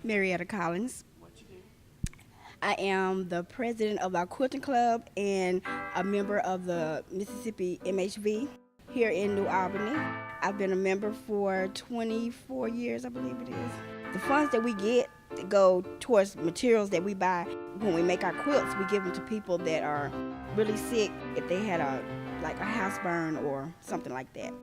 Marietta Collins. I am the president of our quilting club and a member of the Mississippi MHV here in New Albany. I've been a member for 24 years, I believe it is. The funds that we get go towards materials that we buy. When we make our quilts, we give them to people that are really sick if they had like a house burn or something like that.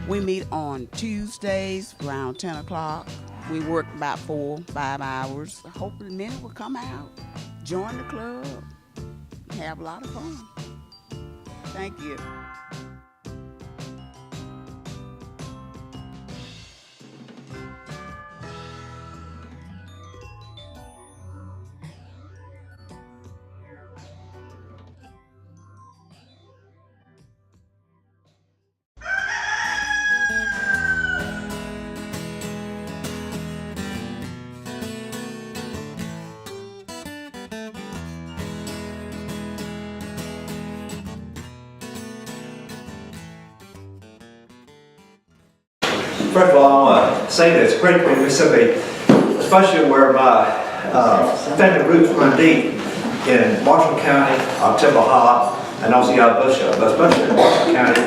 We meet on Tuesdays around 10 o'clock. We work about 4-5 hours. Hopefully many will come out, join the club, have a lot of fun. Thank you. First of all, I want to say that it's great to be in Mississippi, especially where my family roots run deep in Marshall County, Temple Hall, and also Yalobusha, but especially in Marshall County,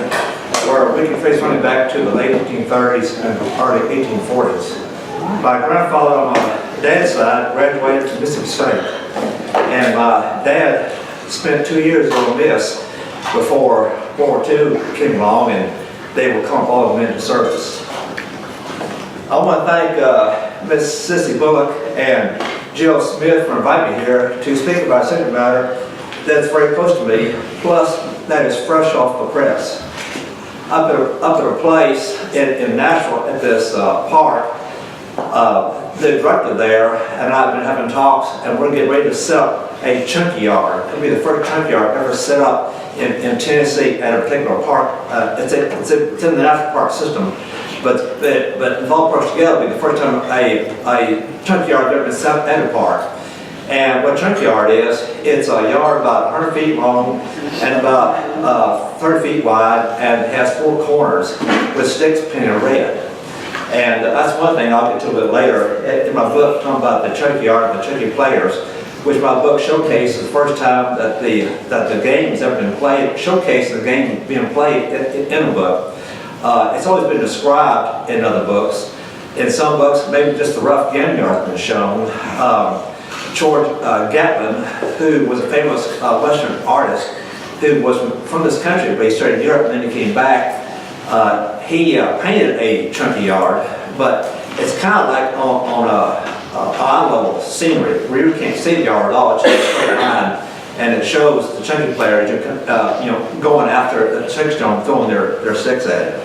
where we can trace running back to the late 1830s and early 1840s. My grandfather on my dad's side graduated from Mississippi State, and my dad spent 2 years on Miss before World War II came along and they would come all of them into service. I want to thank Ms. Sissy Bullock and Jill Smith for inviting me here to speak about a subject matter that's very close to me, plus that is fresh off the press. Up at a place in Nashville at this park, the director there and I have been having talks, and we're getting ready to set up a chunky yard. It'll be the first chunky yard ever set up in Tennessee at a particular park. It's in the national park system. But if all parks together, it'll be the first time a chunky yard has ever been set up at a park. And what chunky yard is, it's a yard about 100 feet long and about 30 feet wide, and it has 4 corners with sticks painted red. And that's one thing I'll get to a bit later. In my book, talking about the chunky yard and the chunky players, which my book showcases the first time that the game has ever been played, showcases the game being played in a book. It's always been described in other books. In some books, maybe just the rough game yard has been shown. George Gatlin, who was a famous Western artist, who was from this country, but he started in Europe and then he came back. He painted a chunky yard, but it's kind of like on a eye-level scenery where you can't see the yard at all. It's just a straight line, and it shows the chunky players, going after the chunky stone, throwing their sticks at it.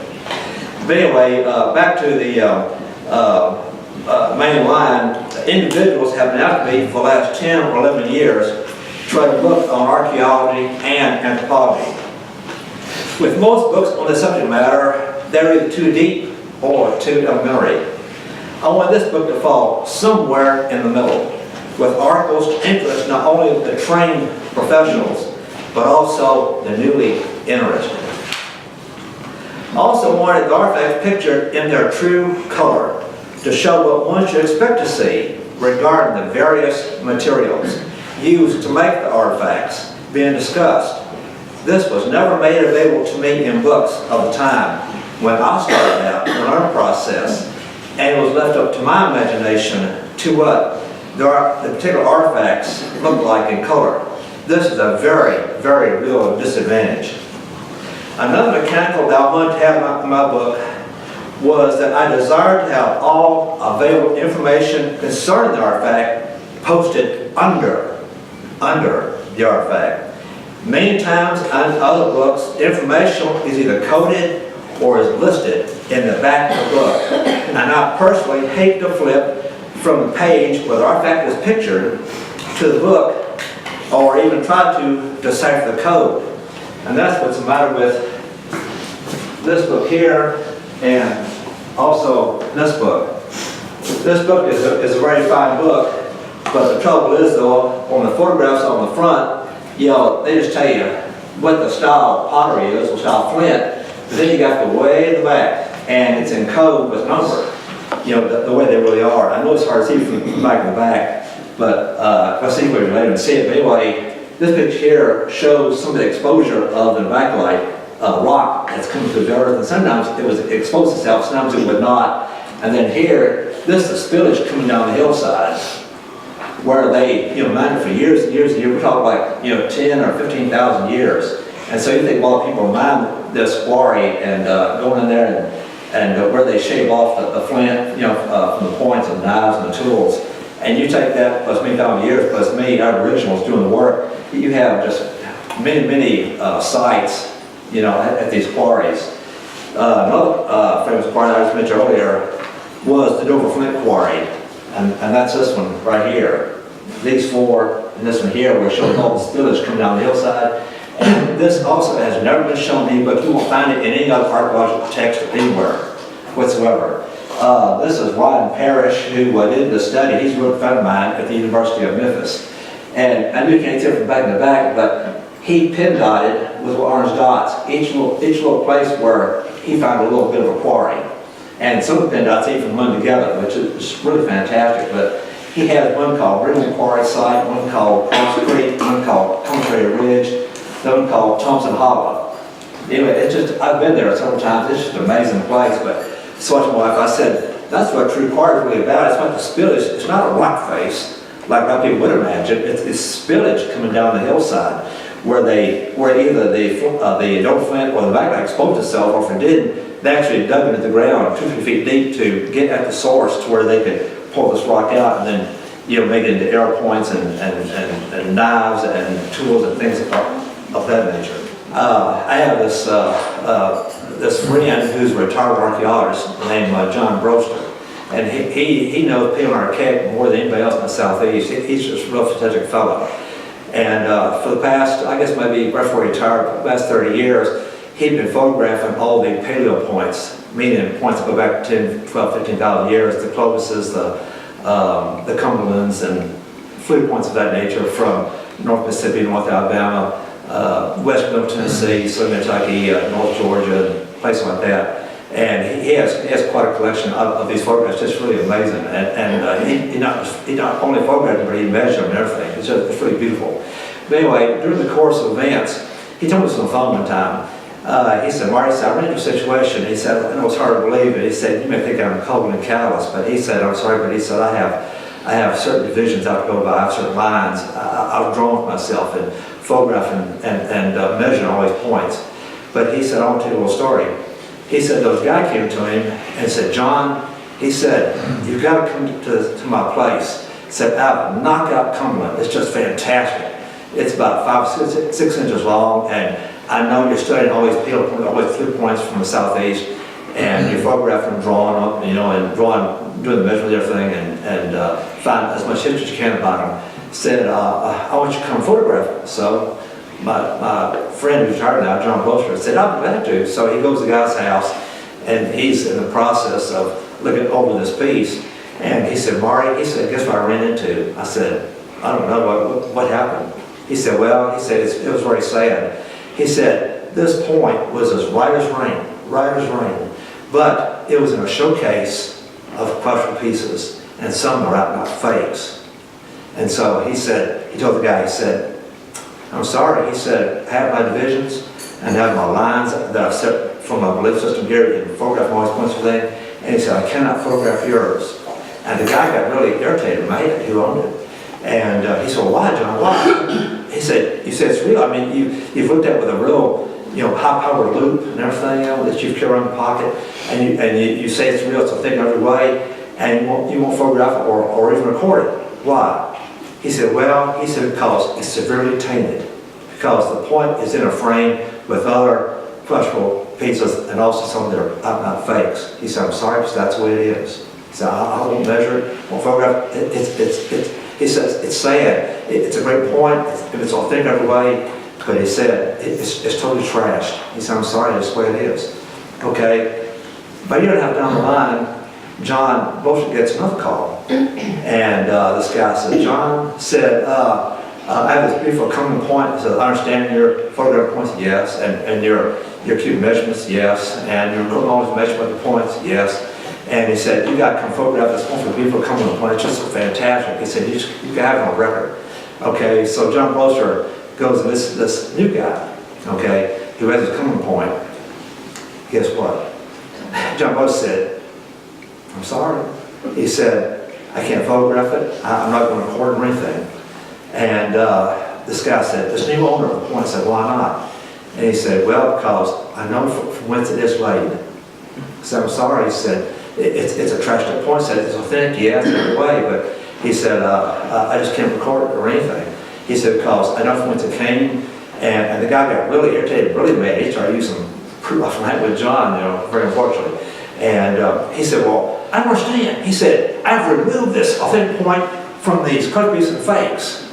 But anyway, back to the main line. Individuals have been after me for the last 10 or 11 years to try to look on archaeology and anthropology. With most books on this subject matter, they're either too deep or too elementary. I want this book to fall somewhere in the middle, with articles to interest not only the trained professionals, but also the newly interested. Also wanted the artifacts pictured in their true color to show what one should expect to see regarding the various materials used to make the artifacts being discussed. This was never made available to me in books of the time when I started out the learning process, and it was left up to my imagination to what the particular artifacts look like in color. This is a very, very real disadvantage. Another mechanical that I wanted to have in my book was that I desired to have all available information concerning the artifact posted under the artifact. Many times in other books, information is either coded or is listed in the back of the book. And I personally hate to flip from the page where the artifact is pictured to the book, or even try to decipher the code. And that's what's the matter with this book here and also this book. This book is a very fine book, but the trouble is though, on the photographs on the front, you know, they just tell you what the style of pottery is, or style flint, but then you got the way in the back, and it's in code with number, you know, the way they really are. I know it's hard to see from the back and the back, but I'll see if we can later and see it. But anyway, this picture here shows some of the exposure of the backlight rock that's coming through the earth, and sometimes it was exposed itself, sometimes it would not. And then here, this is the spillage coming down the hillside, where they, you know, mined it for years and years and years. We're talking like, you know, 10 or 15,000 years. And so you think, well, people mine this quarry and going in there and where they shave off the flint, you know, from the points and the knives and the tools. And you take that plus many thousand years plus me, Aboriginals doing the work, you have just many sites, you know, at these quarries. Another famous quarry I just mentioned earlier was the Dover Flint Quarry. And that's this one right here. These four, and this one here, where it shows all the spillage coming down the hillside. And this also has never been shown to you, but you won't find it in any other archaeological text anywhere whatsoever. This is Ryan Parrish, who did the study. He's a good friend of mine at the University of Memphis. And I knew you can't see it from back to back, but he pin dotted with orange dots each little place where he found a little bit of a quarry. And some of the pin dots even run together, which is really fantastic. But he has one called Brindley Quarry Site, one called Cross Creek, one called Country Ridge, one called Thompson Hollow. Anyway, it's just, I've been there several times. It's just an amazing place. But so to my wife, I said, that's what true quarry is really about. It's about the spillage. It's not a rock face, like a lot of people would imagine. It's spillage coming down the hillside, where either the Dover Flint or the backlight exposed itself, or if it didn't, they actually dug into the ground 2 or 3 feet deep to get at the source to where they could pull this rock out and then, you know, make it into arrow points and knives and tools and things of that nature. I have this this friend who's a retired archaeologist named John Broster, and he knows Peel and Archaic more than anybody else in the Southeast. He's just a real fantastic fellow. And for the past, I guess maybe before he retired, the last 30 years, he'd been photographing all the paleo points, meaning points that go back 10, 12, 15,000 years, the Clovises, the Cumberlands, and fluid points of that nature from North Mississippi, North Alabama, West Middle Tennessee, Southern Kentucky, North Georgia, places like that. And he has quite a collection of these photographs, just really amazing. And he not only photographed them, but he measured them and everything. It's really beautiful. But anyway, during the course of events, he told us on the phone one time. He said, Marty, I ran into a situation. He said, I know it's hard to believe it. He said, you may think I'm cold and callous, but he said, I'm sorry, but he said, I have certain divisions I have to go by, I have certain lines. I've drawn with myself and photographing and measuring all these points. But he said, I want to tell you a little story. He said, those guy came to him and said, John, he said, you've got to come to my place. He said, I have a knockout Cumberland. It's just fantastic. It's about 5, 6 inches long, and I know you're studying all these peel points, all these flip points from the Southeast, and you're photographing them, drawing them, you know, and doing the measurement and everything, and find as much history as you can about them. Said, I want you to come photograph them. So my friend who's retired now, John Bloster, said, I'm glad to. So he goes to the guy's house, and he's in the process of looking over this piece. And he said, Marty, he said, guess what I ran into? I said, I don't know, what happened? He said, well, he said, it was very sad. He said, this point was as right as rain. right as rain. But it was in a showcase of professional pieces, and some are out not fakes. And so he said, he told the guy, he said, I'm sorry, he said, I have my divisions and I have my lines that I've set from my belief system here and photograph all these points of thing. And he said, I cannot photograph yours. And the guy got really irritated, mad, who owned it. And he said, well, why, John, why? He said, it's real. I mean, you've looked at it with a real, high-powered loop and everything, that you've carried around the pocket, and you say it's real, it's a thing every way, and you won't photograph it or even record it. Why? He said, well, because it's severely tainted, because the point is in a frame with other professional pieces and also some that are out fakes. He said, I'm sorry, but that's the way it is. He said, I won't measure it, won't photograph it. He says, it's sad. It's a great point. It's authentic every way. But he said, it's totally trashed. He said, I'm sorry, that's the way it is. Okay. But a year and a half down the line, John Mosley gets another call. And this guy said, John said, I have this beautiful coming point. He said, I understand your photograph points, yes. And your cute measurements, yes. And your always measurement of points, yes. And he said, you got to come photograph this one for beautiful coming point. It's just so fantastic. He said, you can have it on record. Okay, so John Bloster goes to this new guy, okay, who has his coming point. Guess what? John Bloster said, I'm sorry. He said, I can't photograph it. I'm not going to record it or anything. And this guy said, this new owner of the point said, why not? And he said, well, because I know from whence it is laid. I said, I'm sorry. He said, it's a trashed up point. He said, it's authentic, yeah, in every way, but he said, I just can't record it or anything. He said, because I know from whence it came, and the guy got really irritated, really mad. He started using rough language with John, very unfortunately. And he said, well, I don't understand. He said, I've removed this authentic point from these copies and fakes.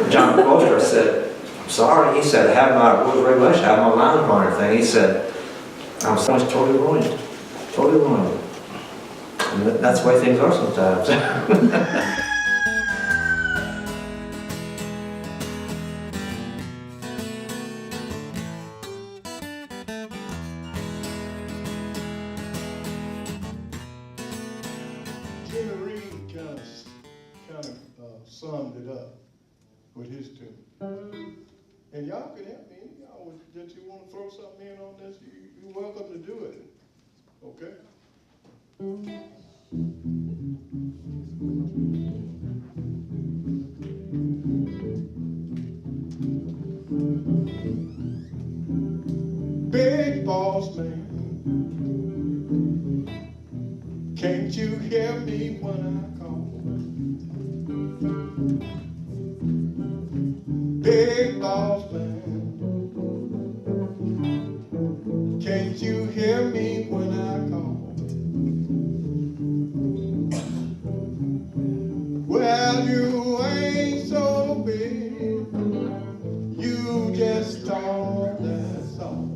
John Bloster said, I'm sorry. He said, I have my rules and regulations, I have my lines on everything. He said, I'm sorry, it's totally ruined. Totally ruined. And that's the way things are sometimes. Jimmy Reed kind of summed it up with his tune. And y'all can help me. Y'all that you want to throw something in on this, you're welcome to do it. Okay? Big boss man, can't you hear me when I call? Big boss man, can't you hear me when I call? Well, you ain't so big, you just talk, that's all.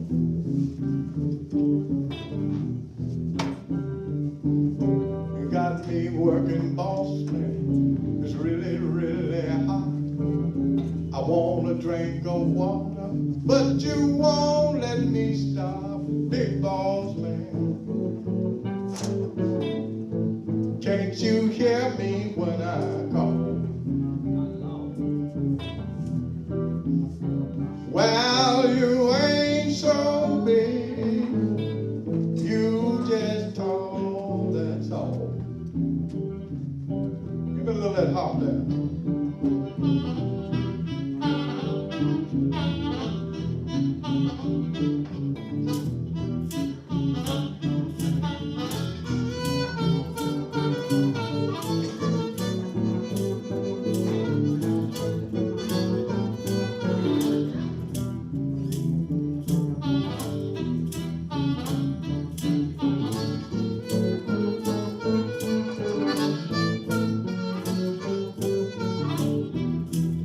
You got me working, boss man, it's really, really hot. I want a drink of water, but you won't let me stop. Big boss man, can't you hear me when I call? Well, you ain't so big, you just tall, that's all. Give me a little of that hop there.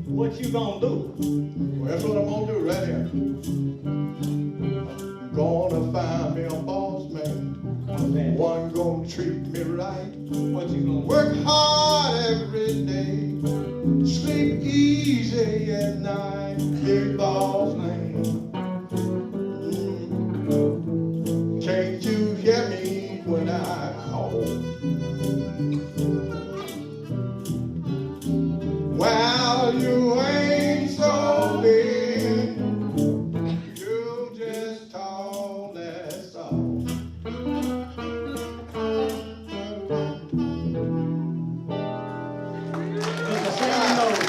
What you gonna do? Well, that's what I'm gonna do right here. I'm gonna find me a boss man. One gonna treat me right. What you gonna work hard every day, sleep easy at night. Big boss man. Well, you ain't so big, you just tall, that's all. Mr. Sam Mosley.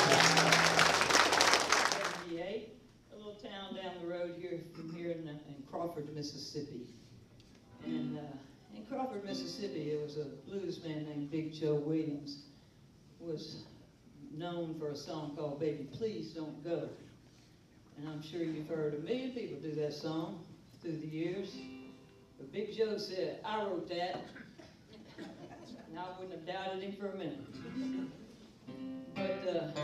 78, a little town down the road here from here in Crawford, Mississippi. And in Crawford, Mississippi, there was a blues man named Big Joe Williams, who was known for a song called Baby Please Don't Go. And I'm sure you've heard a million people do that song through the years. But Big Joe said, I wrote that, and I wouldn't have doubted him for a minute. But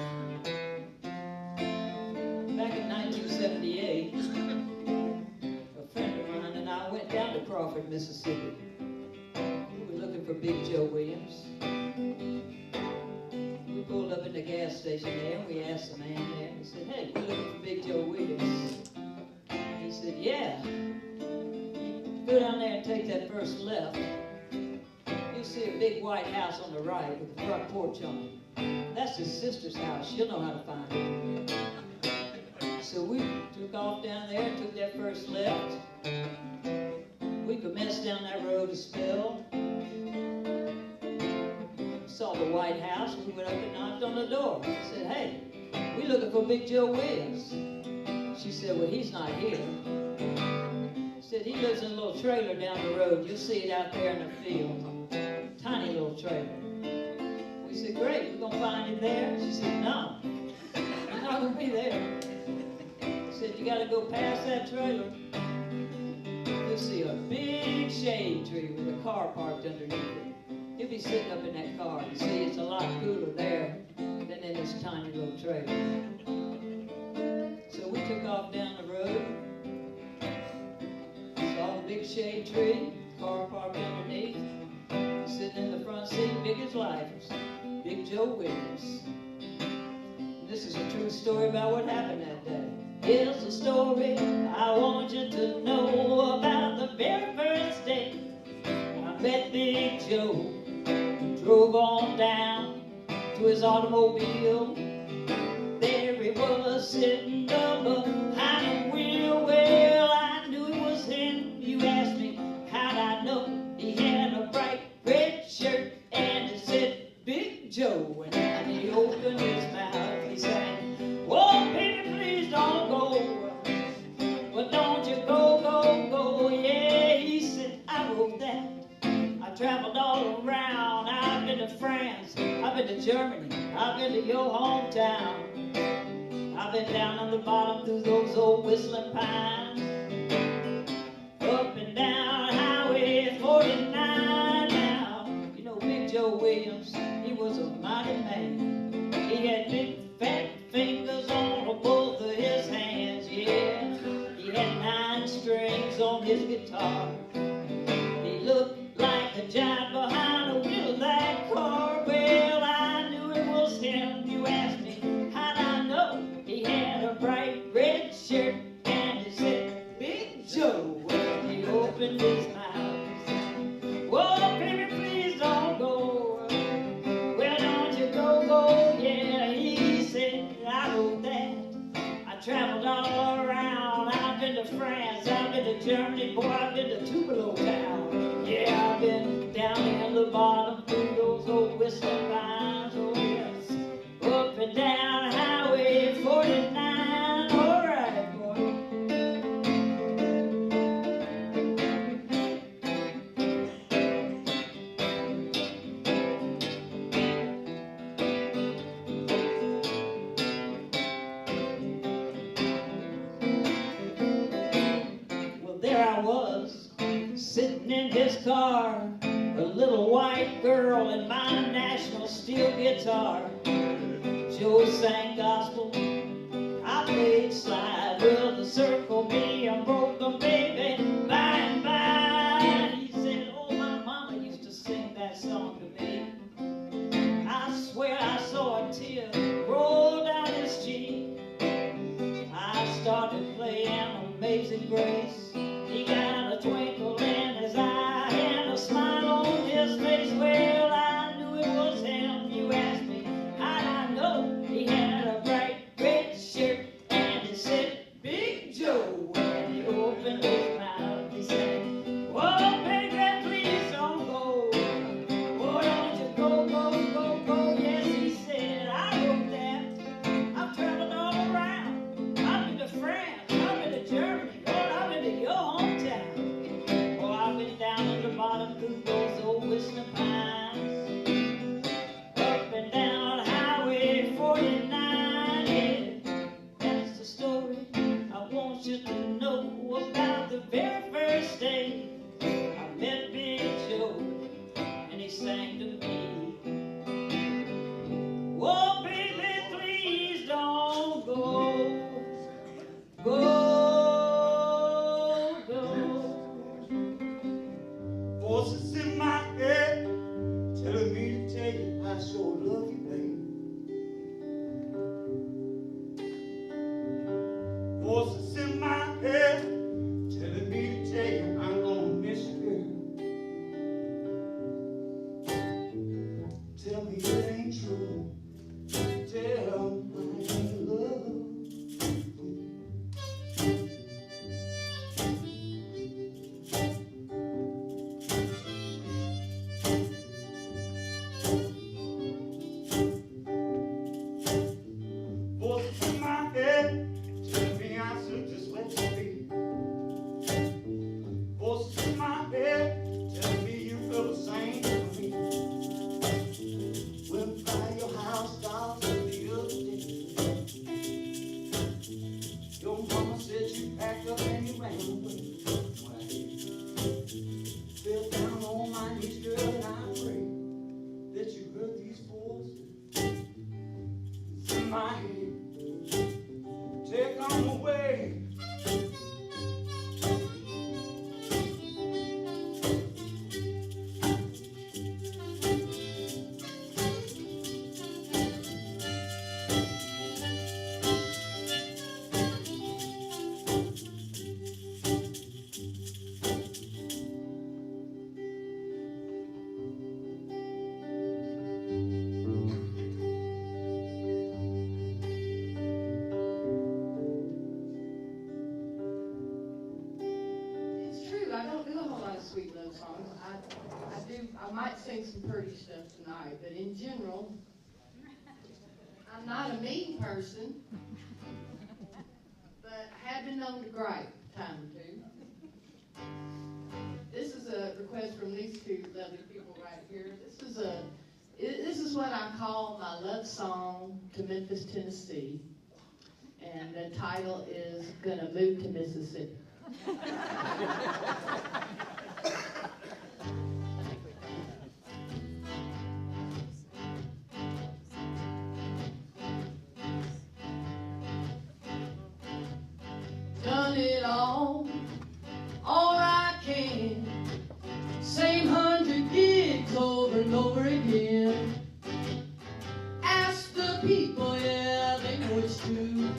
back in 1978, a friend of mine and I went down to Crawford, Mississippi. We were looking for Big Joe Williams. We pulled up at the gas station there and we asked the man there, we said, hey, we're looking for Big Joe Williams. He said, yeah. Go down there and take that first left. You'll see a big white house on the right with a front porch on it. That's his sister's house. She'll know how to find it. So we took off down there and took that first left. We commenced down that road a spell. Saw the White House. We went up and knocked on the door. Said, hey, we looking for Big Joe Williams. She said, well, he's not here. Said, he lives in a little trailer down the road. You'll see it out there in the field. Tiny little trailer. We said, great, we're going to find him there. She said, no, he's not going to be there. Said, you got to go past that trailer. You'll see a big shade tree with a car parked underneath it. He'll be sitting up in that car. You see, it's a lot cooler there than in this tiny little trailer. So we took off down the road. Saw the big shade tree, car parked underneath. Sitting in the front seat, big as life, Big Joe Williams. And this is a true story about what happened that day. Here's a story I want you to know about the very first day I met Big Joe. Drove on down to his automobile. There he was sitting up behind the wheel. Well, I knew it was him. You asked me how'd I know. He had a bright red shirt and it said Big Joe. And when he opened his mouth, he sang, oh, baby, please don't go. But don't you go, go, go. Yeah, he said, I wrote that. I traveled all around. I've been to France. I've been to Germany. I've been to your hometown. I've been down on the bottom through those old whistling pines. Up and down Highway 49 now. You know, Big Joe Williams, he was a mighty man. He had big fat fingers on both of his hands, yeah. He had 9 strings on his guitar. He looked like a giant behind the wheel of that car. Well, I knew it was him. You asked me, how'd I know? He had a bright red shirt and he said, Big Joe. When he opened his mouth, whoa, baby, please don't go. Well, don't you go, go, yeah. He said, I wrote that. I traveled all around. I've been to France. I've been to Germany. Boy, I've been to Tupelo town. Yeah, I've been down in the bottom through those old whistling pines. Oh, yes. Up and down Highway 49. All right, boy. Well, there I was, sitting in his car, a little white girl and my national steel guitar. Joe sang gospel, I played slide. Well, the circle me, I'm broken, baby, by and by. He said, oh, my mama used to sing that song to me. I swear I saw a tear roll down his cheek. I started playing Amazing Grace. He got a twinkle in his eye and a smile on his face. Well, I knew it was him. You asked me how'd I know. He Voices in my head telling me to tell you I'm gonna miss you. Tell me it ain't true. Tell me I ain't love. Voices in my head telling me I should just let you be. Voices in my head telling me you feel the same for me. Went by your house down the other day. Your mama said you packed up and you ran away. Fell down on my knees, girl, and I pray that you heard these voices in my head. Take them away. It's true, I don't do a whole lot of sweet love songs. I might sing some pretty stuff tonight, but in general, I'm not a mean person, but I have been known to gripe a time or two. This is a request from these two lovely people right here. This is what I call my love song to Memphis, Tennessee, and the title is Gonna Move to Mississippi. Done it all I can. Same 100 gigs over and over again. Ask the people, yeah, they know it's true.